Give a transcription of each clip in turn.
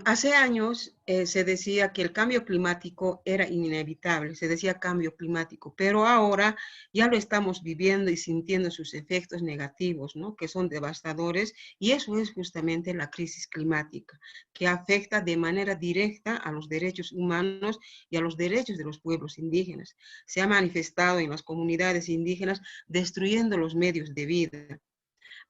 Hace años se decía que el cambio climático era inevitable, se decía cambio climático, pero ahora ya lo estamos viviendo y sintiendo sus efectos negativos, ¿no? Que son devastadores, y eso es justamente la crisis climática, que afecta de manera directa a los derechos humanos y a los derechos de los pueblos indígenas. Se ha manifestado en las comunidades indígenas destruyendo los medios de vida.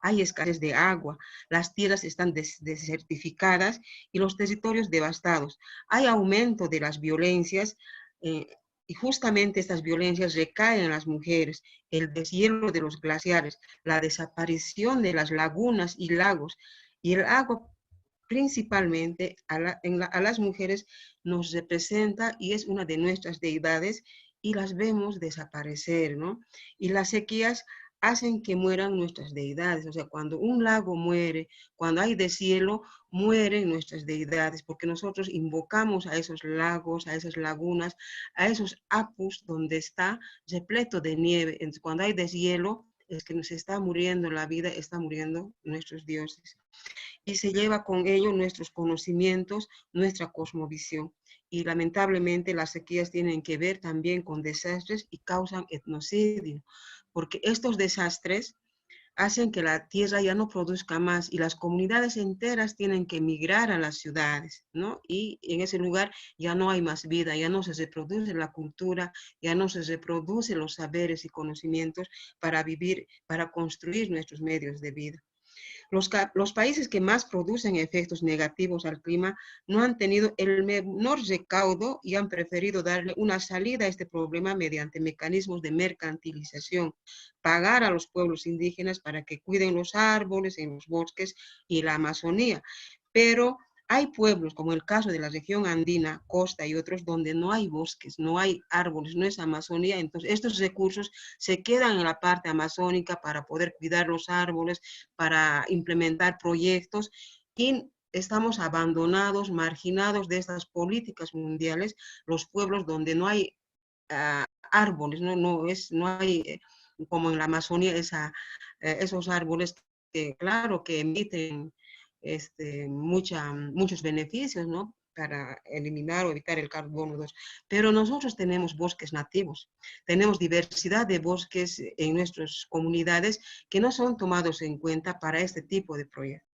Hay escasez de agua, las tierras están desertificadas y los territorios devastados. Hay aumento de las violencias eh, y justamente estas violencias recaen en las mujeres, el deshielo de los glaciares, la desaparición de las lagunas y lagos, y el agua principalmente a las mujeres nos representa y es una de nuestras deidades, y las vemos desaparecer, ¿no? Y las sequías hacen que mueran nuestras deidades. O sea, cuando un lago muere, cuando hay deshielo, mueren nuestras deidades, porque nosotros invocamos a esos lagos, a esas lagunas, a esos apus donde está repleto de nieve. Entonces, cuando hay deshielo, es que nos está muriendo la vida, está muriendo nuestros dioses. Y se lleva con ello nuestros conocimientos, nuestra cosmovisión. Y lamentablemente las sequías tienen que ver también con desastres y causan etnocidio, porque estos desastres hacen que la tierra ya no produzca más y las comunidades enteras tienen que emigrar a las ciudades, ¿no? Y en ese lugar ya no hay más vida, ya no se reproduce la cultura, ya no se reproducen los saberes y conocimientos para vivir, para construir nuestros medios de vida. Los países que más producen efectos negativos al clima no han tenido el menor recaudo y han preferido darle una salida a este problema mediante mecanismos de mercantilización, pagar a los pueblos indígenas para que cuiden los árboles en los bosques y la Amazonía. Pero hay pueblos, como el caso de la región andina, costa y otros, donde no hay bosques, no hay árboles, no es Amazonía. Entonces, estos recursos se quedan en la parte amazónica para poder cuidar los árboles, para implementar proyectos, y estamos abandonados, marginados de estas políticas mundiales, los pueblos donde no hay árboles, no hay, como en la Amazonía, esos árboles que, claro, que emiten muchos beneficios, ¿no? Para eliminar o evitar el carbono 2. Pero nosotros tenemos bosques nativos, tenemos diversidad de bosques en nuestras comunidades que no son tomados en cuenta para este tipo de proyectos.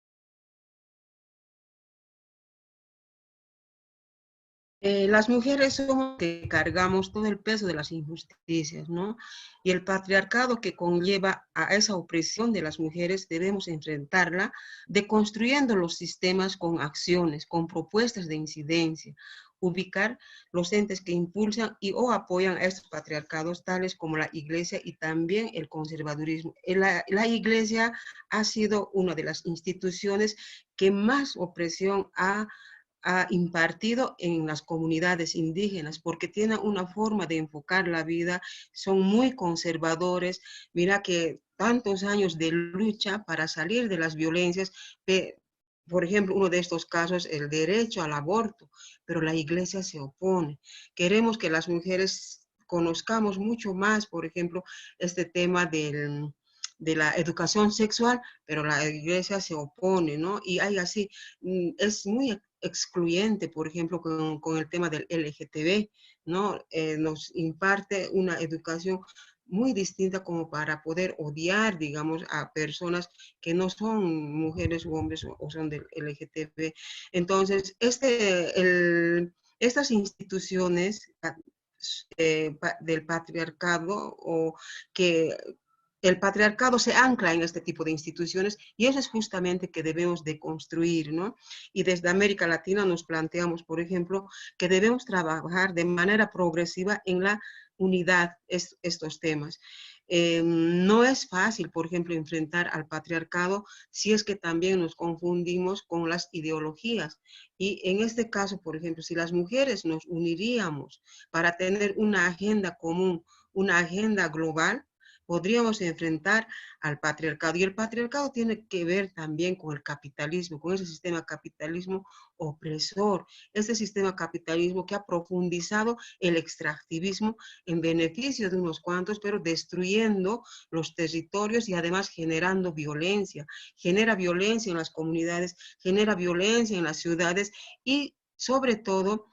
Las mujeres somos que cargamos todo el peso de las injusticias, ¿no? Y el patriarcado que conlleva a esa opresión de las mujeres debemos enfrentarla deconstruyendo los sistemas con acciones, con propuestas de incidencia, ubicar los entes que impulsan y o apoyan a estos patriarcados, tales como la iglesia y también el conservadurismo. La iglesia ha sido una de las instituciones que más opresión ha impartido en las comunidades indígenas, porque tienen una forma de enfocar la vida, son muy conservadores. Mira que tantos años de lucha para salir de las violencias, por ejemplo, uno de estos casos, el derecho al aborto, pero la iglesia se opone. Queremos que las mujeres conozcamos mucho más, por ejemplo, este tema de la educación sexual, pero la iglesia se opone, ¿no? Y hay así, es muy excluyente, por ejemplo, con el tema del LGTB, ¿no? Nos imparte una educación muy distinta como para poder odiar, digamos, a personas que no son mujeres u hombres o son del LGTB. Entonces, estas instituciones del patriarcado o que el patriarcado se ancla en este tipo de instituciones y eso es justamente que debemos de construir, ¿no? Y desde América Latina nos planteamos, por ejemplo, que debemos trabajar de manera progresiva en la unidad estos temas. No es fácil, por ejemplo, enfrentar al patriarcado si es que también nos confundimos con las ideologías. Y en este caso, por ejemplo, si las mujeres nos uniríamos para tener una agenda común, una agenda global, podríamos enfrentar al patriarcado. Y el patriarcado tiene que ver también con el capitalismo, con ese sistema capitalismo opresor, ese sistema capitalismo que ha profundizado el extractivismo en beneficio de unos cuantos, pero destruyendo los territorios y además generando violencia. Genera violencia en las comunidades, genera violencia en las ciudades y sobre todo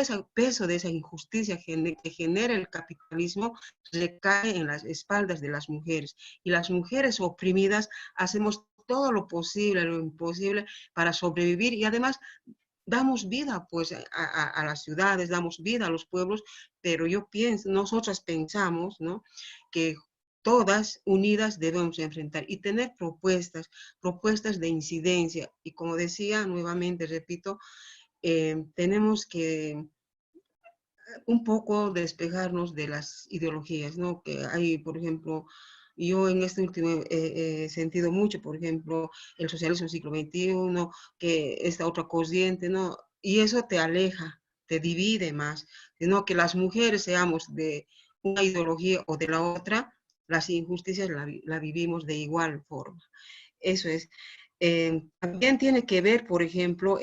ese peso de esa injusticia que genera el capitalismo recae en las espaldas de las mujeres. Y las mujeres oprimidas hacemos todo lo posible, lo imposible para sobrevivir y además damos vida pues a las ciudades, damos vida a los pueblos, pero yo pienso, nosotras pensamos, ¿no? Que todas unidas debemos enfrentar y tener propuestas de incidencia. Y como decía, nuevamente repito, tenemos que un poco despejarnos de las ideologías, ¿no? Que hay, por ejemplo, yo en este último he sentido mucho, por ejemplo, el socialismo del siglo XXI, que esta otra corriente, ¿no? Y eso te aleja, te divide más, sino que las mujeres seamos de una ideología o de la otra, las injusticias la vivimos de igual forma. Eso es. También tiene que ver, por ejemplo,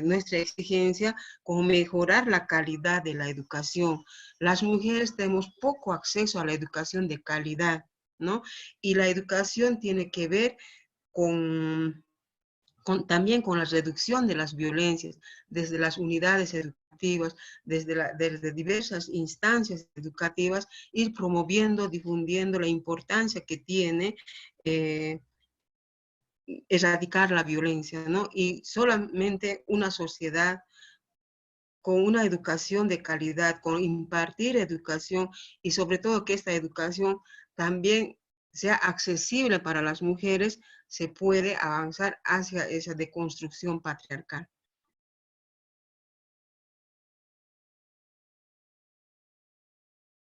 nuestra exigencia con mejorar la calidad de la educación. Las mujeres tenemos poco acceso a la educación de calidad, ¿no? Y la educación tiene que ver con, también con la reducción de las violencias desde las unidades educativas, desde diversas instancias educativas, ir promoviendo, difundiendo la importancia que tiene erradicar la violencia, ¿no? Y solamente una sociedad con una educación de calidad, con impartir educación y sobre todo que esta educación también sea accesible para las mujeres, se puede avanzar hacia esa deconstrucción patriarcal.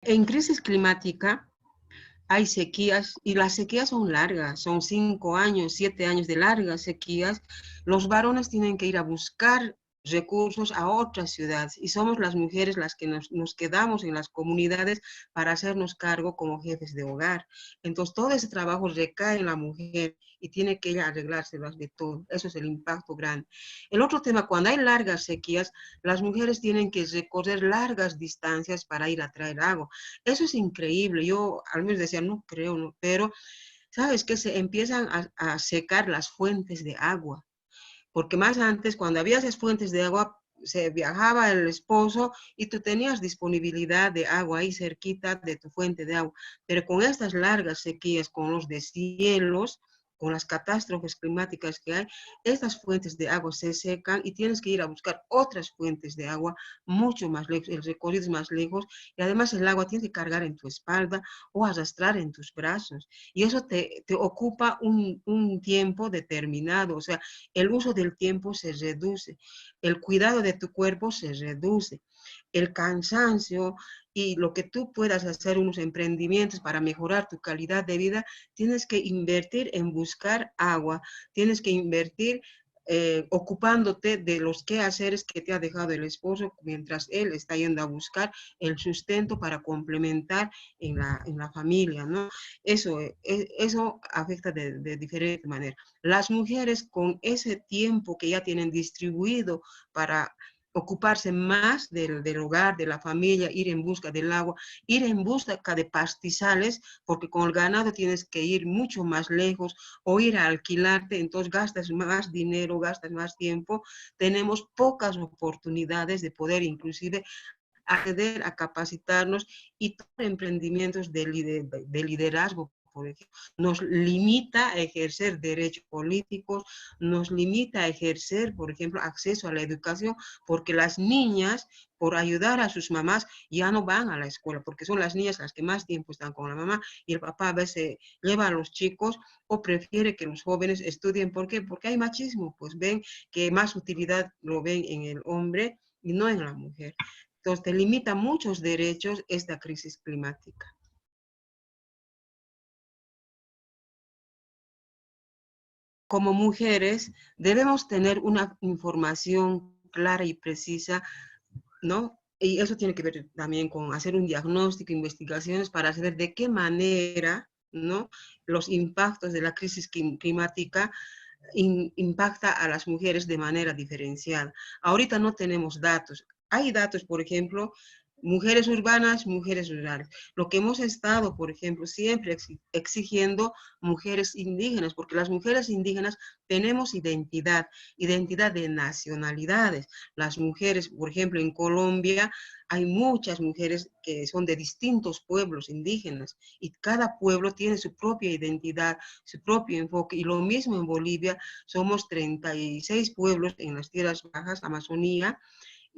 En crisis climática hay sequías y las sequías son largas, son 5 años, 7 años de largas sequías. Los varones tienen que ir a buscar recursos a otras ciudades y somos las mujeres las que nos quedamos en las comunidades para hacernos cargo como jefes de hogar. Entonces todo ese trabajo recae en la mujer y tiene que ella arreglárselas de todo. Eso es el impacto grande. El otro tema, cuando hay largas sequías, las mujeres tienen que recorrer largas distancias para ir a traer agua. Eso es increíble. Yo al menos decía, no creo, no, pero sabes que se empiezan a secar las fuentes de agua, porque más antes, cuando había esas fuentes de agua, se viajaba el esposo y tú tenías disponibilidad de agua ahí cerquita de tu fuente de agua. Pero con estas largas sequías, con los deshielos, con las catástrofes climáticas que hay, estas fuentes de agua se secan y tienes que ir a buscar otras fuentes de agua mucho más lejos, el recorrido es más lejos y además el agua tienes que cargar en tu espalda o arrastrar en tus brazos y eso te ocupa un tiempo determinado, o sea, el uso del tiempo se reduce, el cuidado de tu cuerpo se reduce, el cansancio y lo que tú puedas hacer unos emprendimientos para mejorar tu calidad de vida, tienes que invertir en buscar agua, tienes que invertir ocupándote de los quehaceres que te ha dejado el esposo mientras él está yendo a buscar el sustento para complementar en la familia, ¿no? Eso afecta de diferente manera. Las mujeres con ese tiempo que ya tienen distribuido para ocuparse más del hogar, de la familia, ir en busca del agua, ir en busca de pastizales, porque con el ganado tienes que ir mucho más lejos o ir a alquilarte, entonces gastas más dinero, gastas más tiempo. Tenemos pocas oportunidades de poder inclusive acceder a capacitarnos y tomar emprendimientos de liderazgo, por ejemplo. Nos limita a ejercer derechos políticos, nos limita a ejercer, por ejemplo, acceso a la educación, porque las niñas, por ayudar a sus mamás, ya no van a la escuela, porque son las niñas las que más tiempo están con la mamá y el papá a veces lleva a los chicos o prefiere que los jóvenes estudien. ¿Por qué? Porque hay machismo, pues ven que más utilidad lo ven en el hombre y no en la mujer. Entonces, te limita muchos derechos esta crisis climática. Como mujeres, debemos tener una información clara y precisa, ¿no? Y eso tiene que ver también con hacer un diagnóstico, investigaciones para saber de qué manera ¿no? Los impactos de la crisis climática impacta a las mujeres de manera diferenciada. Ahorita no tenemos datos. Hay datos, por ejemplo, mujeres urbanas, mujeres rurales. Lo que hemos estado, por ejemplo, siempre exigiendo mujeres indígenas, porque las mujeres indígenas tenemos identidad, identidad de nacionalidades. Las mujeres, por ejemplo, en Colombia hay muchas mujeres que son de distintos pueblos indígenas y cada pueblo tiene su propia identidad, su propio enfoque. Y lo mismo en Bolivia, somos 36 pueblos en las tierras bajas, Amazonía,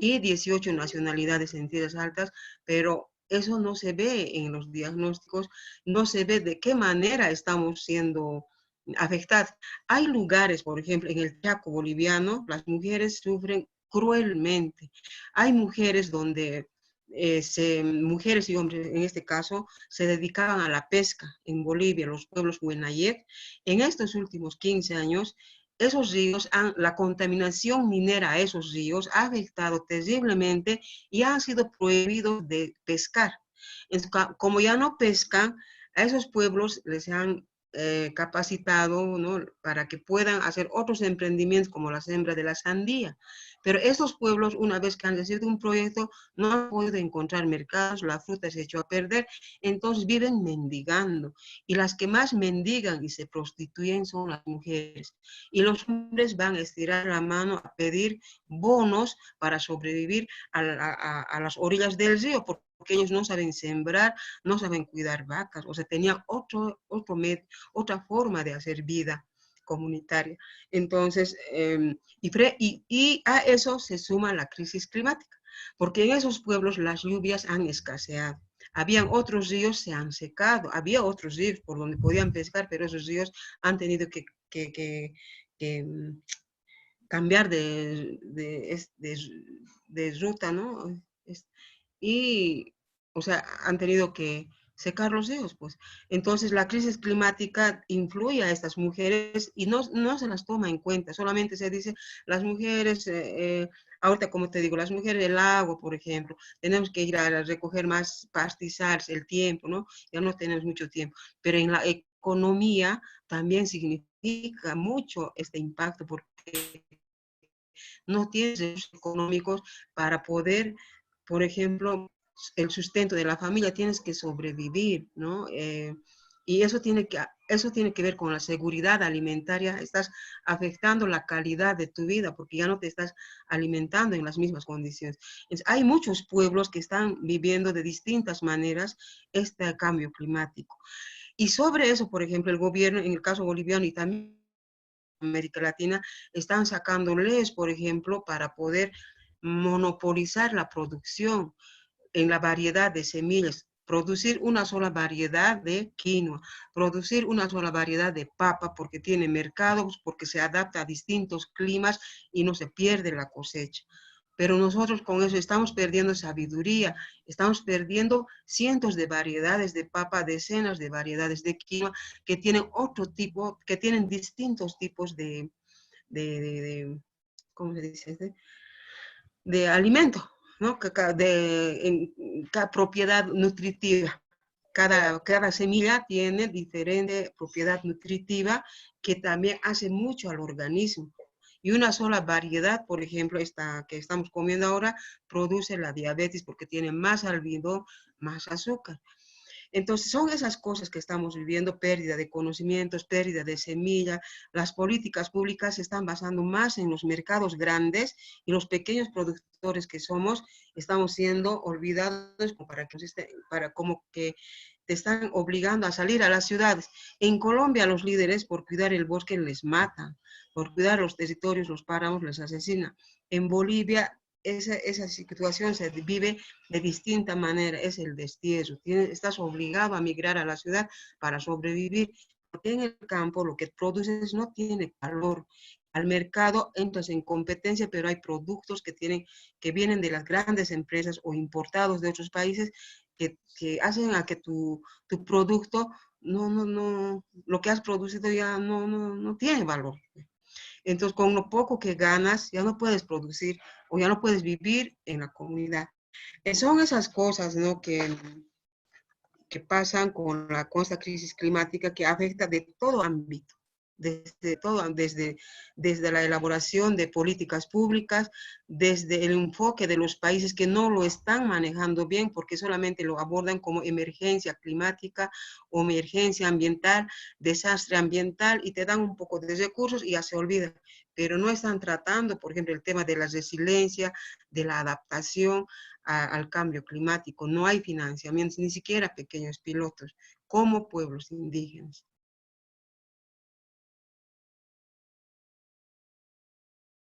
y 18 nacionalidades en tierras altas, pero eso no se ve en los diagnósticos, no se ve de qué manera estamos siendo afectadas. Hay lugares, por ejemplo, en el Chaco boliviano, las mujeres sufren cruelmente. Hay mujeres donde mujeres y hombres, en este caso, se dedicaban a la pesca en Bolivia, los pueblos Huenayet. En estos últimos 15 años, esos ríos, la contaminación minera a esos ríos ha afectado terriblemente y han sido prohibidos de pescar. Como ya no pescan, a esos pueblos les han capacitado, ¿no?, para que puedan hacer otros emprendimientos como la siembra de la sandía. Pero estos pueblos, una vez que han recibido un proyecto, no han podido encontrar mercados, la fruta se echó a perder, entonces viven mendigando. Y las que más mendigan y se prostituyen son las mujeres. Y los hombres van a estirar la mano a pedir bonos para sobrevivir a las orillas del río, porque ellos no saben sembrar, no saben cuidar vacas, o sea, tenían otra forma de hacer vida comunitaria. Entonces, y a eso se suma la crisis climática, porque en esos pueblos las lluvias han escaseado. Habían otros ríos, se han secado, había otros ríos por donde podían pescar, pero esos ríos han tenido que cambiar de ruta, ¿no? Y, o sea, han tenido que secar los ríos, pues. Entonces, la crisis climática influye a estas mujeres y no se las toma en cuenta, solamente se dice, las mujeres, ahorita como te digo, las mujeres del agua, por ejemplo, tenemos que ir a recoger más pastizales, el tiempo, ¿no? Ya no tenemos mucho tiempo, pero en la economía también significa mucho este impacto, porque no tienes recursos económicos para poder, por ejemplo, el sustento de la familia, tienes que sobrevivir, ¿no? Y eso tiene que ver con la seguridad alimentaria, estás afectando la calidad de tu vida porque ya no te estás alimentando en las mismas condiciones. Entonces, hay muchos pueblos que están viviendo de distintas maneras este cambio climático. Y sobre eso, por ejemplo, el gobierno, en el caso boliviano y también América Latina, están sacando leyes, por ejemplo, para poder monopolizar la producción en la variedad de semillas, producir una sola variedad de quinoa, producir una sola variedad de papa porque tiene mercados, porque se adapta a distintos climas y no se pierde la cosecha. Pero nosotros con eso estamos perdiendo sabiduría, estamos perdiendo cientos de variedades de papa, decenas de variedades de quinoa que tienen otro tipo, que tienen distintos tipos ¿cómo se dice? De alimento, ¿no? Cada propiedad nutritiva. Cada semilla tiene diferente propiedad nutritiva que también hace mucho al organismo. Y una sola variedad, por ejemplo, esta que estamos comiendo ahora, produce la diabetes porque tiene más almidón, más azúcar. Entonces, son esas cosas que estamos viviendo, pérdida de conocimientos, pérdida de semilla. Las políticas públicas se están basando más en los mercados grandes y los pequeños productores que somos, estamos siendo olvidados como que te están obligando a salir a las ciudades. En Colombia, los líderes, por cuidar el bosque, les matan, por cuidar los territorios, los páramos, les asesinan. En Bolivia, esa situación se vive de distinta manera, es el destierro. Estás obligado a migrar a la ciudad para sobrevivir, porque en el campo lo que produces no tiene valor. Al mercado entras en competencia, pero hay productos que vienen de las grandes empresas o importados de otros países que hacen a que tu producto lo que has producido ya no tiene valor. Entonces, con lo poco que ganas, ya no puedes producir o ya no puedes vivir en la comunidad. Son esas cosas, ¿no?, que pasan con esta crisis climática que afecta de todo ámbito, desde la elaboración de políticas públicas, desde el enfoque de los países que no lo están manejando bien porque solamente lo abordan como emergencia climática o emergencia ambiental, desastre ambiental, y te dan un poco de recursos y ya se olvida, pero no están tratando, por ejemplo, el tema de la resiliencia, de la adaptación al cambio climático. No hay financiamientos, ni siquiera pequeños pilotos, como pueblos indígenas.